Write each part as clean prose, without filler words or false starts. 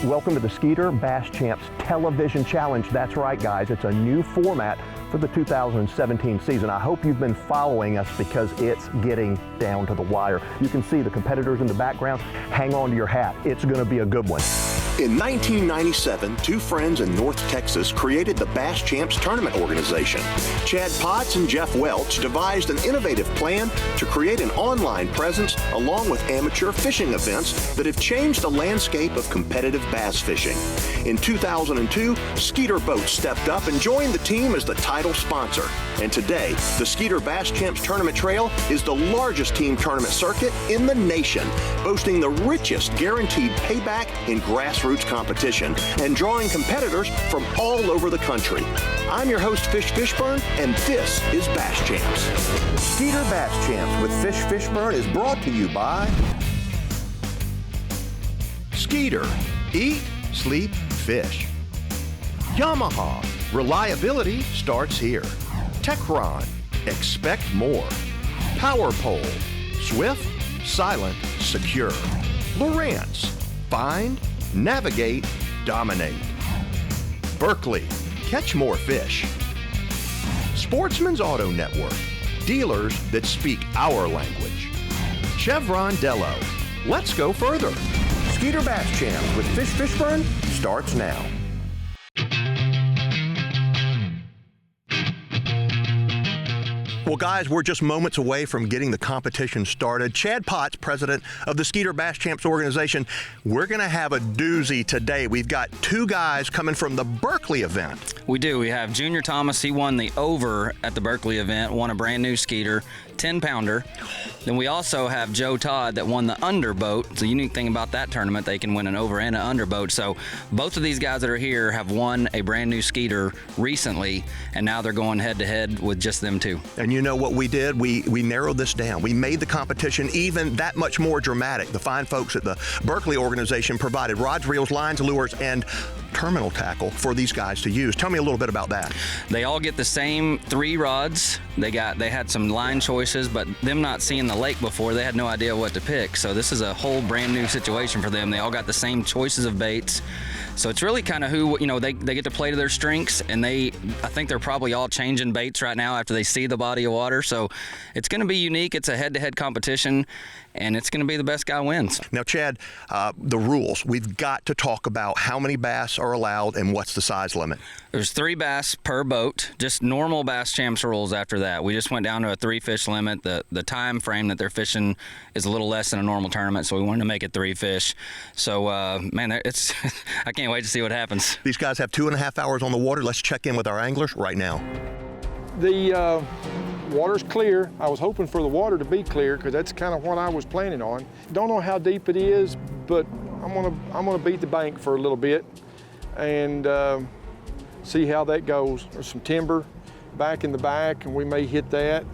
Welcome to the Skeeter Bass Champs Television Challenge. That's right, guys. It's a new format for the 2017 season. I hope you've been following us because it's getting down to the wire. You can see the competitors in the background. Hang on to your hat. It's going to be a good one. In 1997, two friends in North Texas created the Bass Champs Tournament Organization. Chad Potts and Jeff Welch devised an innovative plan to create an online presence along with amateur fishing events that have changed the landscape of competitive bass fishing. In 2002, Skeeter Boats stepped up and joined the team as the title sponsor. And today, the Skeeter Bass Champs Tournament Trail is the largest team tournament circuit in the nation, boasting the richest guaranteed payback in grassroots competition and drawing competitors from all over the country. I'm your host, Fish Fishburne, and this is Bass Champs. Skeeter Bass Champs with Fish Fishburne is brought to you by Skeeter, eat, sleep, fish. Yamaha, reliability starts here. Techron, expect more. Power Pole, swift, silent, secure. Lowrance, find, navigate, dominate. Berkley, catch more fish. Sportsman's Auto Network, dealers that speak our language. Chevron Dello, let's go further. Skeeter Bass Champs with Fish Fishburne starts now. Well, guys, we're just moments away from getting the competition started. Chad Potts, president of the Skeeter Bass Champs organization. We're going to have a doozy today. We've got two guys coming from the Berkley event. We do. We have Junior Thomas. He won the over at the Berkley event, won a brand new Skeeter, 10-pounder. Then we also have Joe Todd that won the underboat. It's a unique thing about that tournament. They can win an over and an underboat. So both of these guys that are here have won a brand new Skeeter recently, and now they're going head-to-head with just them two. And you know what we did? We narrowed this down. We made the competition even that much more dramatic. The fine folks at the Berkley organization provided rods, reels, lines, lures, and terminal tackle for these guys to use. Tell me a little bit about that. They all get the same 3 rods. They had some line choices, but them not seeing the lake before, they had no idea what to pick. So this is a whole brand new situation for them. They all got the same choices of baits. So it's really kind of who, they get to play to their strengths, and I think they're probably all changing baits right now after they see the body of water. So it's going to be unique. It's a head-to-head competition, and it's going to be the best guy wins. Now, Chad, the rules. We've got to talk about how many bass are allowed and what's the size limit. There's 3 bass per boat, just normal Bass Champs rules after that. We just went down to a 3-fish limit. The time frame that they're fishing is a little less than a normal tournament, so we wanted to make it 3 fish. So, man, it's I can't wait to see what happens. These guys have 2.5 hours on the water. Let's check in with our anglers right now. The water's clear. I was hoping for the water to be clear because that's kind of what I was planning on. Don't know how deep it is, but I'm gonna beat the bank for a little bit and see how that goes. There's some timber back in the back, and we may hit that.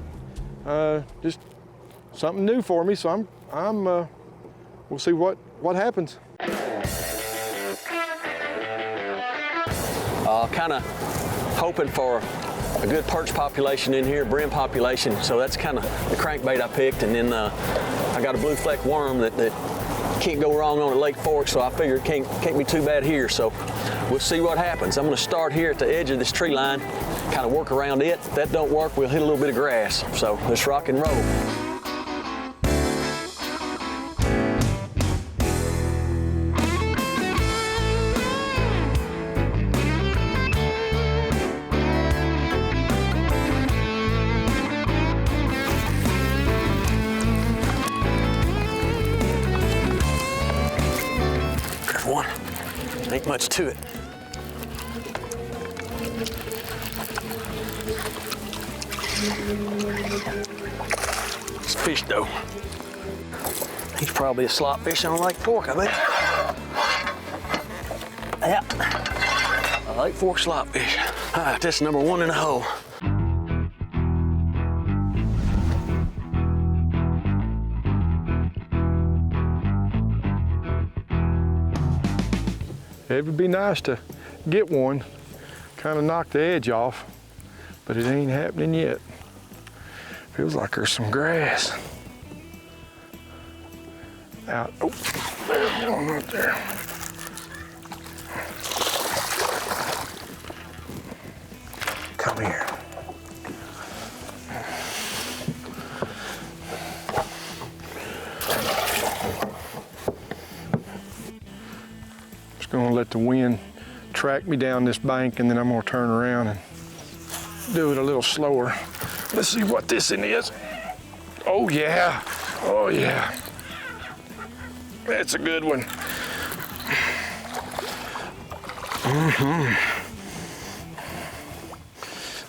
Just something new for me, so we'll see what happens. Kind of hoping for a good perch population in here, brim population, so that's kind of the crankbait I picked, and then I got a blue fleck worm that can't go wrong on at Lake Fork, so I figure it can't be too bad here, so we'll see what happens. I'm going to start here at the edge of this tree line, kind of work around it. If that don't work, we'll hit a little bit of grass, so let's rock and roll. One. Ain't much to it. It's a fish though. He's probably a slot fish on Lake Fork, I think. Yeah, a Lake Fork slot fish. All right, that's number 1 in the hole. It would be nice to get one, kind of knock the edge off, but it ain't happening yet. Feels like there's some grass out. Oh, there's one right there. Just gonna let the wind track me down this bank, and then I'm gonna turn around and do it a little slower. Let's see what this one is. Oh yeah, oh yeah. That's a good one. I'm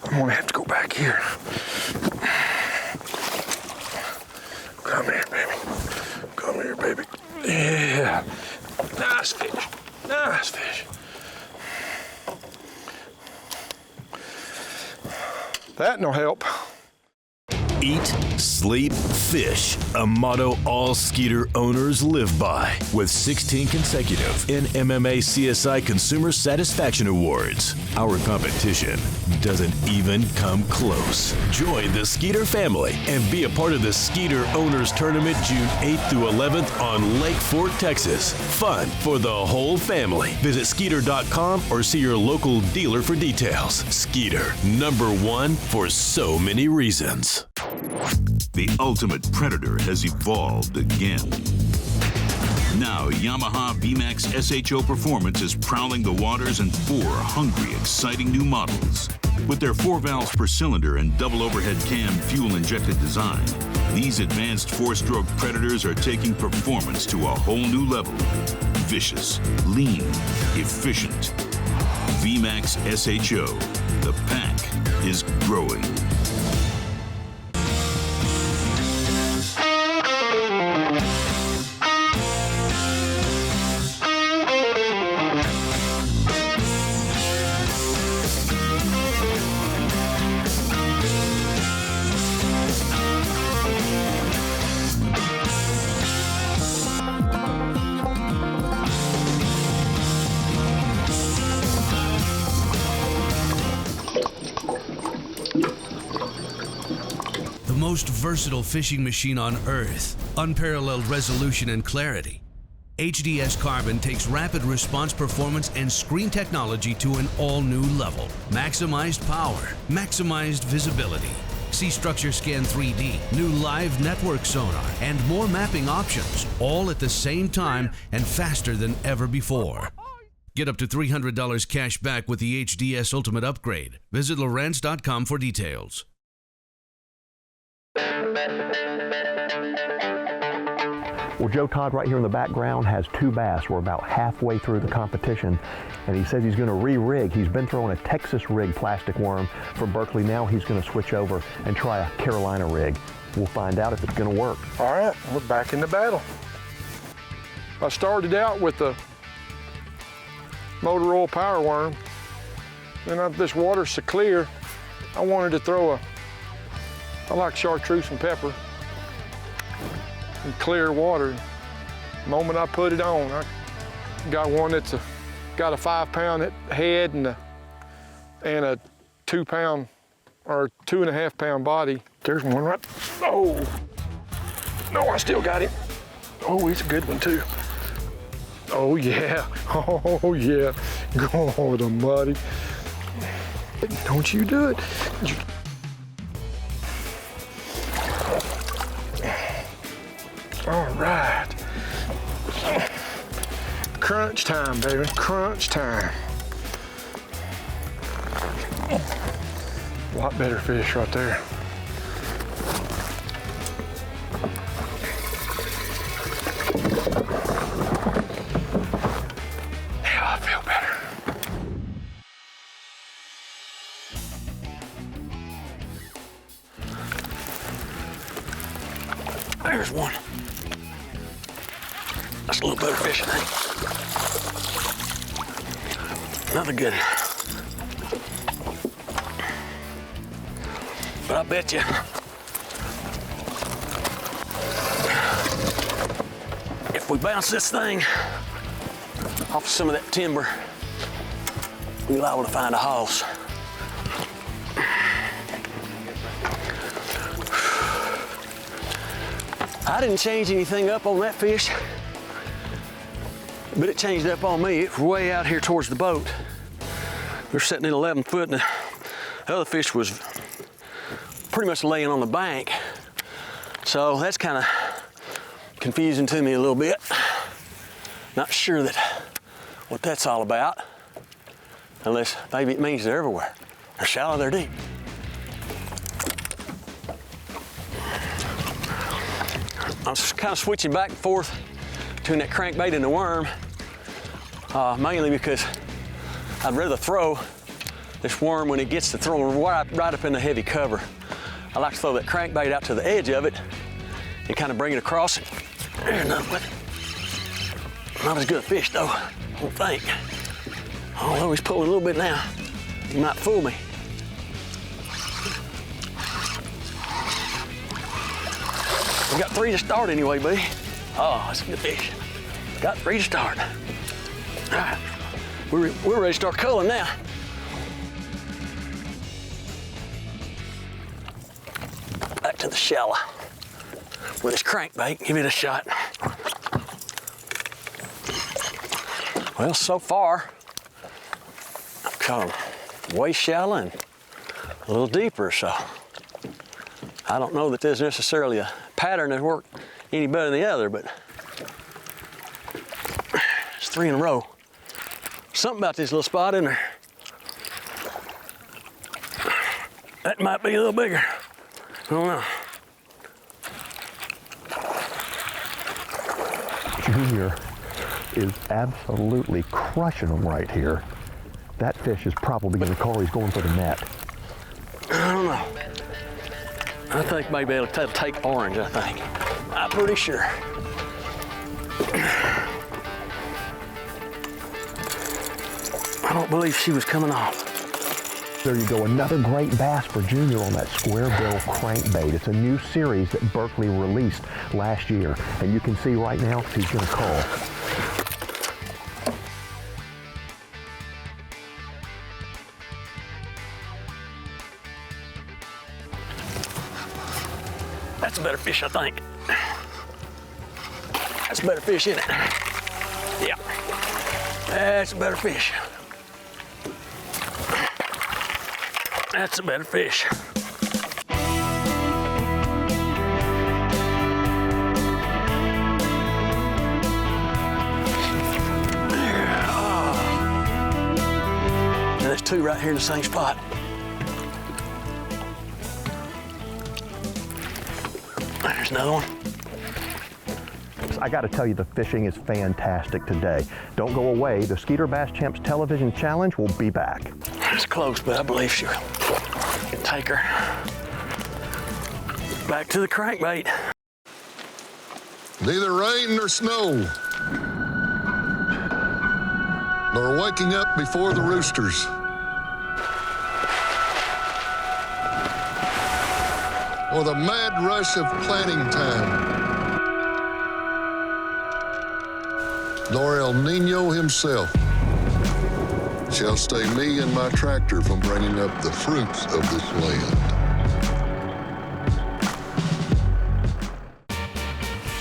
gonna have to go back here. Come here, baby. Come here, baby. Yeah. Nice fish. Nice fish. That'll help. Eat, sleep, fish. A motto all Skeeter owners live by. With 16 consecutive NMMA CSI Consumer Satisfaction Awards. Our competition doesn't even come close. Join the Skeeter family and be a part of the Skeeter Owners Tournament June 8th through 11th on Lake Fork, Texas. Fun for the whole family. Visit Skeeter.com or see your local dealer for details. Skeeter, #1 for so many reasons. The ultimate predator has evolved again. Now, Yamaha VMAX SHO Performance is prowling the waters in 4 hungry, exciting new models. With their 4 valves per cylinder and double overhead cam fuel-injected design, these advanced 4-stroke predators are taking performance to a whole new level. Vicious, lean, efficient. VMAX SHO. The pack is growing. Most versatile fishing machine on earth, unparalleled resolution and clarity. HDS Carbon takes rapid response performance and screen technology to an all-new level. Maximized power, maximized visibility. See Structure Scan 3D, new live network sonar, and more mapping options, all at the same time and faster than ever before. Get up to $300 cash back with the HDS Ultimate Upgrade. Visit Lowrance.com for details. Well, Joe Todd right here in the background has 2 bass. We're about halfway through the competition, and he says he's going to re-rig. He's been throwing a Texas rig plastic worm for Berkley. Now he's going to switch over and try a Carolina rig. We'll find out if it's going to work. All right, we're back in the battle. I started out with the motor oil power worm. Then this water's so clear, I wanted to throw I like chartreuse and pepper and clear water. The moment I put it on, I got one that's got a 5-pound head and a 2-pound or 2.5-pound body. There's one right. Oh, no, I still got him. Oh, he's a good one too. Oh yeah, oh yeah. Oh, the muddy. Don't you do it. All right. Crunch time, baby, crunch time. A lot better fish right there. Yeah, I feel better. There's one. That's a little better fish, I think. Another good one. But I bet you, if we bounce this thing off some of that timber, we'll be able to find a house. I didn't change anything up on that fish, but it changed up on me. It's way out here towards the boat. We're sitting at 11 foot, and the other fish was pretty much laying on the bank. So that's kind of confusing to me a little bit. Not sure that what that's all about, unless maybe it means they're everywhere. They're shallow, they're deep. I'm kind of switching back and forth between that crankbait and the worm, mainly because I'd rather throw this worm when it gets to throw right up in the heavy cover. I like to throw that crankbait out to the edge of it and kind of bring it across. Not as good a fish though, I don't think. Although he's pulling a little bit now, he might fool me. We got 3 to start anyway, buddy. Oh, that's a good fish. Got 3 to start. All right, we're ready to start culling now. Back to the shallow with his crankbait, give it a shot. Well, so far, I've caught them way shallow and a little deeper, so I don't know that there's necessarily a pattern that worked any better than the other, but it's 3 in a row. Something about this little spot in there. That might be a little bigger. I don't know. Junior is absolutely crushing them right here. That fish is probably going to call. He's going for the net. I don't know. I think maybe it'll take orange, I think. I'm pretty sure. I don't believe she was coming off. There you go, another great bass for Junior on that square bill crankbait. It's a new series that Berkley released last year. And you can see right now he's going to call. That's a better fish, I think. That's a better fish, isn't it? Yeah. That's a better fish. That's a better fish. And there's 2 right here in the same spot. There's another one. I got to tell you, the fishing is fantastic today. Don't go away. The Skeeter Bass Champs Television Challenge will be back. It's close, but I believe she will. Take her back to the crankbait. Neither rain nor snow, nor waking up before the roosters, or the mad rush of planting time, nor El Nino himself shall stay me and my tractor from bringing up the fruits of this land.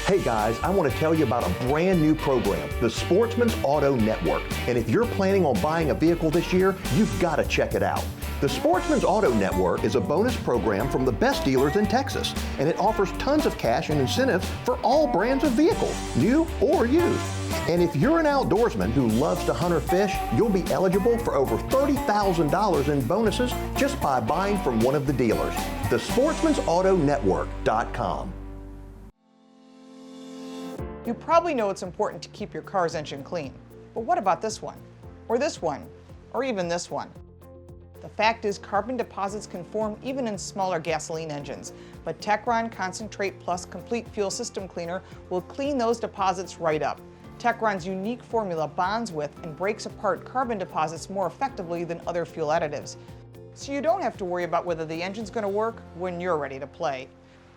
Hey guys, I want to tell you about a brand new program, the Sportsman's Auto Network. And if you're planning on buying a vehicle this year, you've got to check it out. The Sportsman's Auto Network is a bonus program from the best dealers in Texas, and it offers tons of cash and incentives for all brands of vehicles, new or used. And if you're an outdoorsman who loves to hunt or fish, you'll be eligible for over $30,000 in bonuses just by buying from one of the dealers. The Sportsman'sAutoNetwork.com. You probably know it's important to keep your car's engine clean, but what about this one? Or this one? Or even this one? The fact is, carbon deposits can form even in smaller gasoline engines, but Techron Concentrate Plus Complete Fuel System Cleaner will clean those deposits right up. Techron's unique formula bonds with and breaks apart carbon deposits more effectively than other fuel additives. So you don't have to worry about whether the engine's going to work when you're ready to play.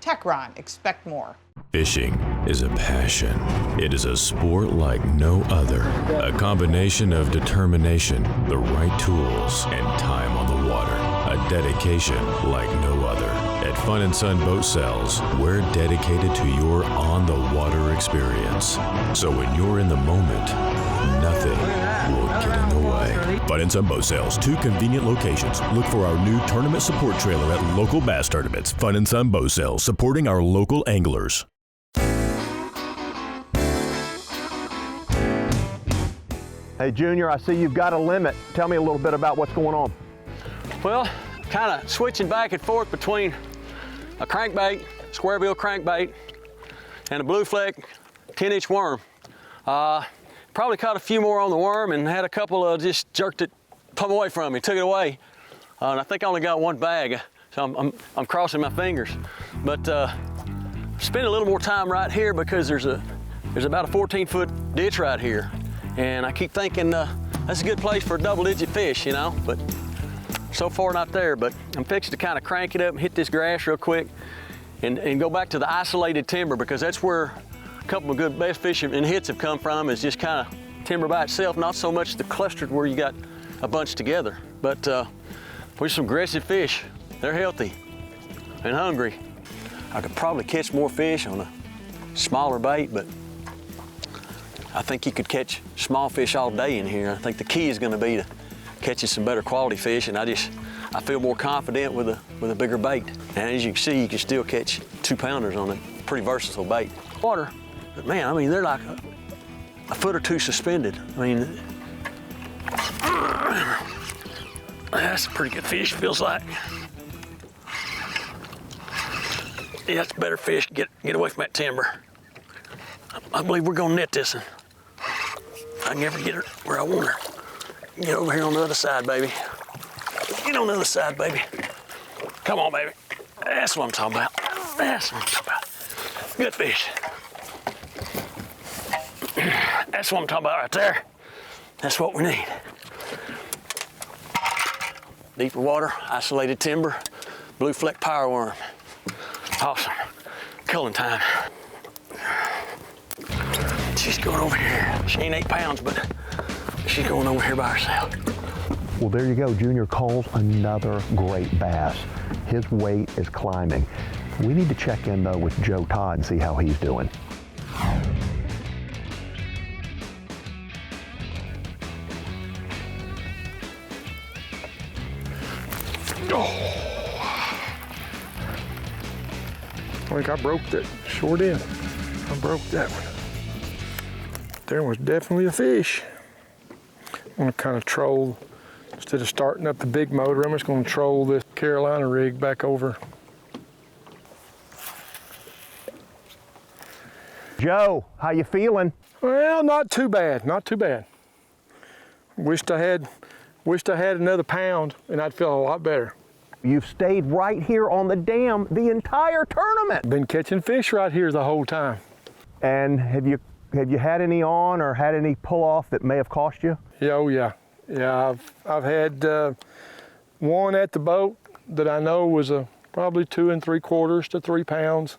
Techron, expect more. Fishing is a passion. It is a sport like no other. A combination of determination, the right tools, and time on the water. A dedication like no other. At Fun & Son Boat Sales, we're dedicated to your on-the-water experience. So when you're in the moment, nothing will get in the way. Fun & Son Boat Sales, 2 convenient locations. Look for our new tournament support trailer at local bass tournaments. Fun & Son Boat Sales, supporting our local anglers. Hey, Junior, I see you've got a limit. Tell me a little bit about what's going on. Well, kind of switching back and forth between a crankbait, square bill crankbait, and a blue fleck 10-inch worm. Probably caught a few more on the worm and had a couple of just jerked it plumb away from me, took it away. And I think I only got one bag, so I'm crossing my fingers. But spend a little more time right here because there's about a 14-foot ditch right here. And I keep thinking that's a good place for a double-digit fish, you know, but so far not there. But I'm fixing to kind of crank it up and hit this grass real quick and go back to the isolated timber, because that's where a couple of good bass fishing and hits have come from, is just kind of timber by itself, not so much the clustered where you got a bunch together. But with some aggressive fish, they're healthy and hungry. I could probably catch more fish on a smaller bait, but I think you could catch small fish all day in here. I think the key is going to be to catching some better quality fish, and I feel more confident with a bigger bait. And as you can see, you can still catch 2-pounders on a pretty versatile bait. Water, but man, I mean, they're like a foot or two suspended. I mean, that's a pretty good fish, feels like. Yeah, that's a better fish. Get away from that timber. I believe we're gonna net this one. I can never get her where I want her. Get over here on the other side, baby. Get on the other side, baby. Come on, baby. That's what I'm talking about. That's what I'm talking about. Good fish. That's what I'm talking about right there. That's what we need. Deeper water, isolated timber, blue fleck power worm. Awesome. Culling time. She's going over here. She ain't 8 pounds, but she's going over here by herself. Well, there you go. Junior calls another great bass. His weight is climbing. We need to check in, though, with Joe Todd and see how he's doing. Oh. I think I broke that. Sure did. I broke that one. There was definitely a fish. I'm gonna kind of troll, instead of starting up the big motor, I'm just gonna troll this Carolina rig back over. Joe, how you feeling? Well, not too bad, not too bad. Wished I had another pound and I'd feel a lot better. You've stayed right here on the dam the entire tournament. Been catching fish right here the whole time. And have you had any on or had any pull off that may have cost you? Yeah, oh yeah. Yeah, I've had one at the boat that I know was probably 2 3/4 to 3 pounds,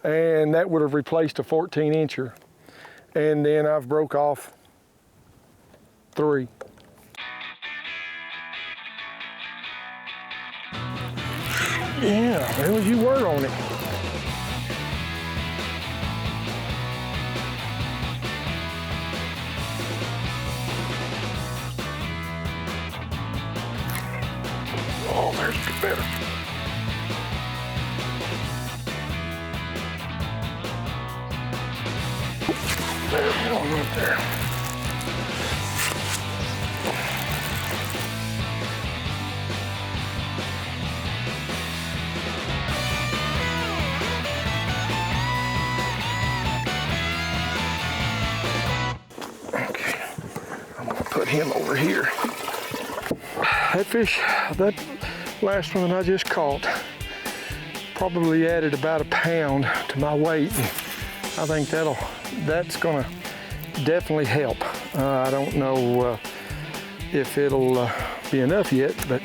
and that would have replaced a 14-incher. And then I've broke off 3. Yeah, well, you were on it. Oh, there's the better. There's one right there. Okay, I'm gonna put him over here. That fish, that last one I just caught, probably added about 1 pound to my weight. I think that's gonna definitely help. I don't know if it'll be enough yet, but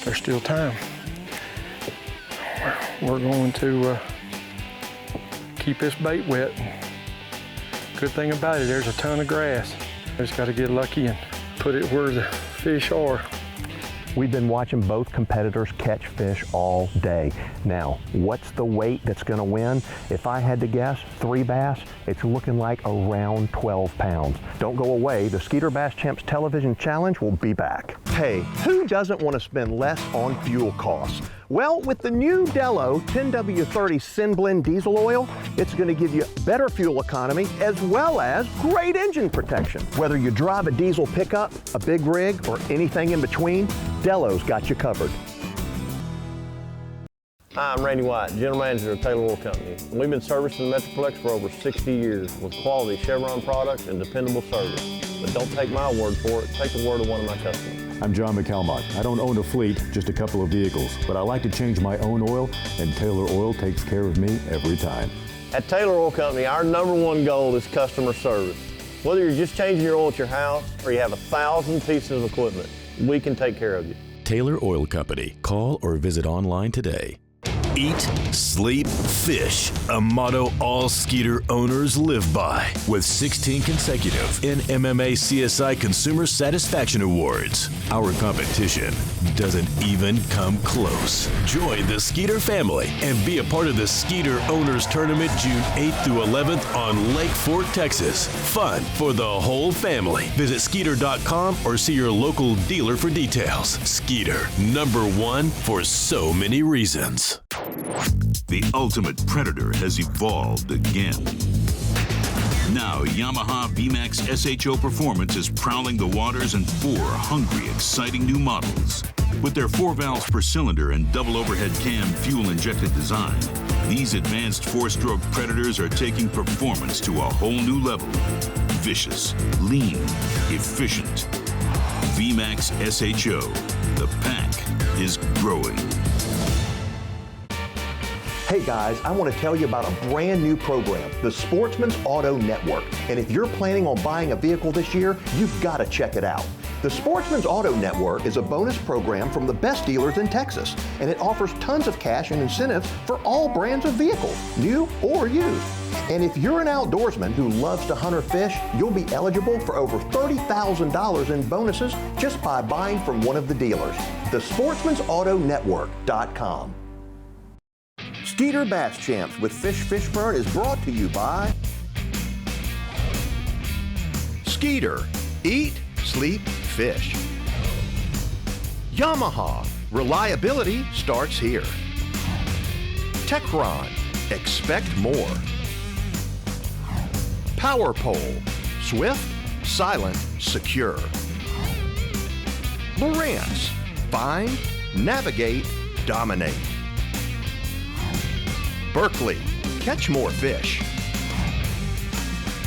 there's still time. We're going to keep this bait wet. Good thing about it, there's a ton of grass. I just gotta get lucky and put it where the fish are. We've been watching both competitors catch fish all day. Now, what's the weight that's gonna win? If I had to guess, 3 bass, it's looking like around 12 pounds. Don't go away, the Skeeter Bass Champs Television Challenge will be back. Hey, who doesn't want to spend less on fuel costs? Well, with the new Dello 10W30 Synblend diesel oil, it's going to give you better fuel economy as well as great engine protection. Whether you drive a diesel pickup, a big rig, or anything in between, Dello's got you covered. Hi, I'm Randy White, General Manager of Taylor Oil Company. We've been servicing the Metroplex for over 60 years with quality Chevron products and dependable service. But don't take my word for it, take the word of one of my customers. I'm John McElmott. I don't own a fleet, just a couple of vehicles, but I like to change my own oil, and Taylor Oil takes care of me every time. At Taylor Oil Company, our #1 goal is customer service. Whether you're just changing your oil at your house or you have 1,000 pieces of equipment, we can take care of you. Taylor Oil Company. Call or visit online today. Eat, sleep, fish. A motto all Skeeter owners live by, with 16 consecutive NMMA CSI Consumer Satisfaction Awards. Our competition doesn't even come close. Join the Skeeter family and be a part of the Skeeter Owners Tournament June 8th through 11th on Lake Fork, Texas. Fun for the whole family. Visit Skeeter.com or see your local dealer for details. Skeeter, #1 for so many reasons. The ultimate predator has evolved again. Now, Yamaha VMAX SHO Performance is prowling the waters in 4 hungry, exciting new models. With their 4 valves per cylinder and double overhead cam fuel-injected design, these advanced 4-stroke predators are taking performance to a whole new level. Vicious, lean, efficient. VMAX SHO. The pack is growing. Hey guys, I want to tell you about a brand new program, the Sportsman's Auto Network. And if you're planning on buying a vehicle this year, you've got to check it out. The Sportsman's Auto Network is a bonus program from the best dealers in Texas, and it offers tons of cash and incentives for all brands of vehicles, new or used. And if you're an outdoorsman who loves to hunt or fish, you'll be eligible for over $30,000 in bonuses just by buying from one of the dealers. The Sportsman'sAutoNetwork.com. Skeeter Bass Champs with Fish Fishburne is brought to you by Skeeter. Eat, sleep, fish. Yamaha. Reliability starts here. Techron. Expect more. Power Pole. Swift, silent, secure. Lowrance. Find, navigate, dominate. Berkley, catch more fish.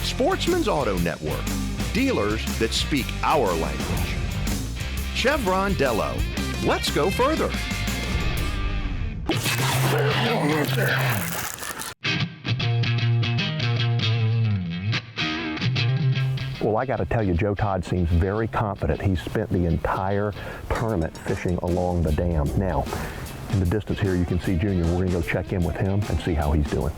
Sportsman's Auto Network, dealers that speak our language. Chevron Dello, let's go further. Well, I got to tell you, Joe Todd seems very confident. He's spent the entire tournament fishing along the dam. Now, in the distance here, you can see Junior. We're going to go check in with him and see how he's doing.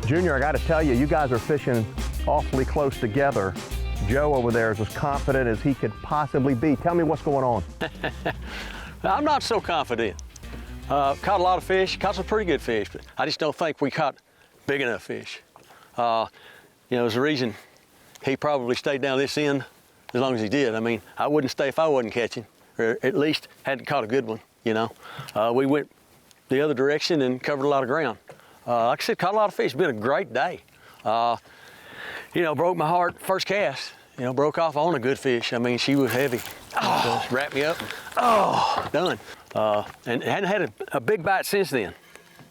Junior, I got to tell you, you guys are fishing awfully close together. Joe over there is as confident as he could possibly be. Tell me what's going on. I'm not so confident. Caught a lot of fish, caught some pretty good fish, but I just don't think we caught big enough fish. You know, there's a reason he probably stayed down this end as long as he did. I mean, I wouldn't stay if I wasn't catching, or at least hadn't caught a good one, you know. We went the other direction and covered a lot of ground. Like I said, caught a lot of fish. It's been a great day. You know, broke my heart first cast. You know, broke off on a good fish. I mean, she was heavy. Just wrapped me up. Done. And hadn't had a big bite since then.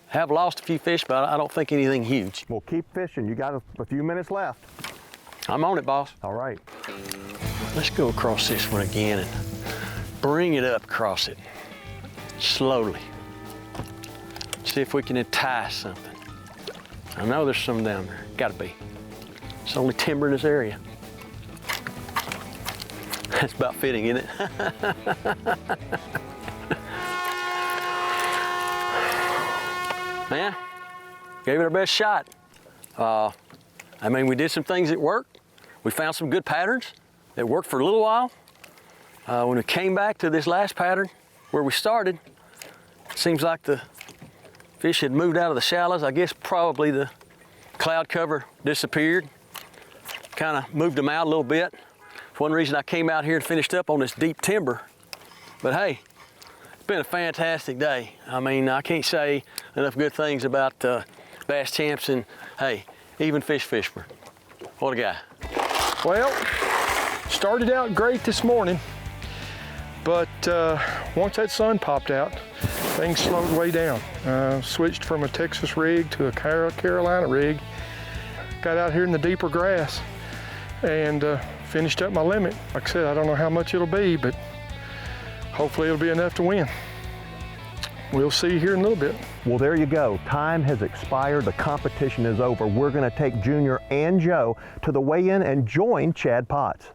Have lost a few fish, but I don't think anything huge. Well, keep fishing. You got a few minutes left. I'm on it, boss. All right. Let's go across this one again and bring it up across it. Slowly. See if we can entice something. I know there's some down there. Gotta be. It's only timber in this area. That's about fitting, isn't it? Man, gave it our best shot. I mean, we did some things that worked. We found some good patterns that worked for a little while. When we came back to this last pattern where we started, it seems like the fish had moved out of the shallows. I guess probably the cloud cover disappeared. Kind of moved them out a little bit. It's one reason I came out here and finished up on this deep timber. But hey, it's been a fantastic day. I mean, I can't say enough good things about Bass Champs, and hey, even Fish Fishburne. What a guy. Well, started out great this morning, but once that sun popped out, things slowed way down. Switched from a Texas rig to a Carolina rig. Got out here in the deeper grass and finished up my limit. Like I said, I don't know how much it'll be, but hopefully it'll be enough to win. We'll see here in a little bit. Well, there you go. Time has expired. The competition is over. We're going to take Junior and Joe to the weigh-in and join Chad Potts.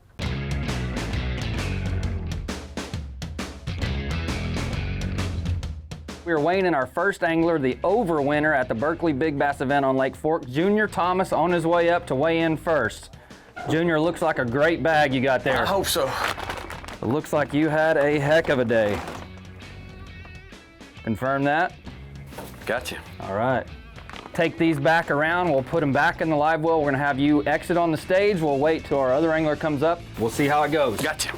We're weighing in our first angler, the over winner at the Berkley Big Bass event on Lake Fork, Junior Thomas, on his way up to weigh in first. Junior, looks like a great bag you got there. I hope so. It looks like you had a heck of a day. Confirm that? Gotcha. All right. Take these back around. We'll put them back in the live well. We're gonna have you exit on the stage. We'll wait till our other angler comes up. We'll see how it goes. Gotcha.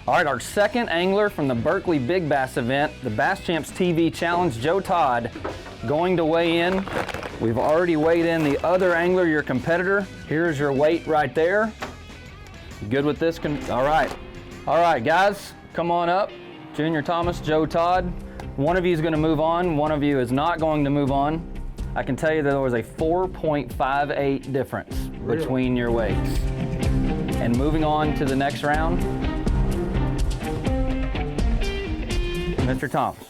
All right, our second angler from the Berkley Big Bass event, the Bass Champs TV Challenge, Joe Todd, going to weigh in. We've already weighed in the other angler, your competitor. Here's your weight right there. Good with this? All right. All right, guys, come on up. Junior Thomas, Joe Todd. One of you is going to move on. One of you is not going to move on. I can tell you that there was a 4.58 difference between your weights. And moving on to the next round, Mr. Thomas.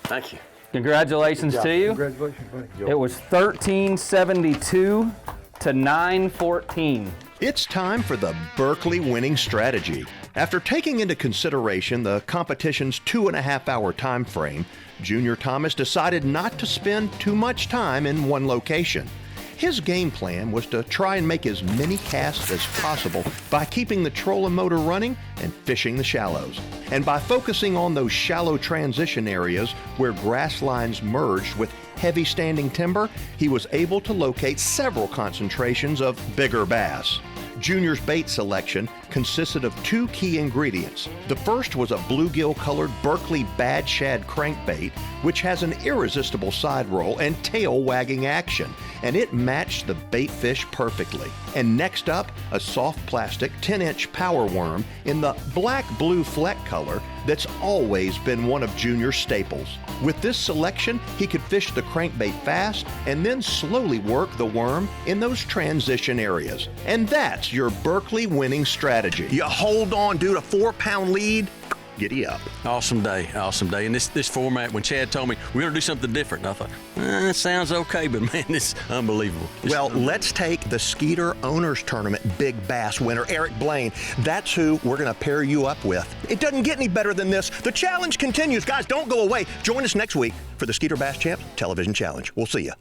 Thank you. Congratulations to you. Congratulations, buddy. It was 1372 to 914. It's time for the Berkley winning strategy. After taking into consideration the competition's 2.5-hour time frame, Junior Thomas decided not to spend too much time in one location. His game plan was to try and make as many casts as possible by keeping the trolling motor running and fishing the shallows. And by focusing on those shallow transition areas where grass lines merged with heavy standing timber, he was able to locate several concentrations of bigger bass. Junior's bait selection consisted of two key ingredients. The first was a bluegill-colored Berkley Bad Shad crankbait, which has an irresistible side roll and tail-wagging action, and it matched the bait fish perfectly. And next up, a soft plastic 10-inch power worm in the black-blue fleck color that's always been one of Junior's staples. With this selection, he could fish the crankbait fast and then slowly work the worm in those transition areas. And that's your Berkley winning strategy. You hold on, dude, a 4-pound lead, giddy up. Awesome day, awesome day. And this format, when Chad told me we're gonna do something different, I thought, it sounds okay, but man, it's unbelievable. Let's take the Skeeter Owners Tournament Big Bass winner, Eric Blaine. That's who we're gonna pair you up with. It doesn't get any better than this. The challenge continues. Guys, don't go away. Join us next week for the Skeeter Bass Champs Television Challenge. We'll see you.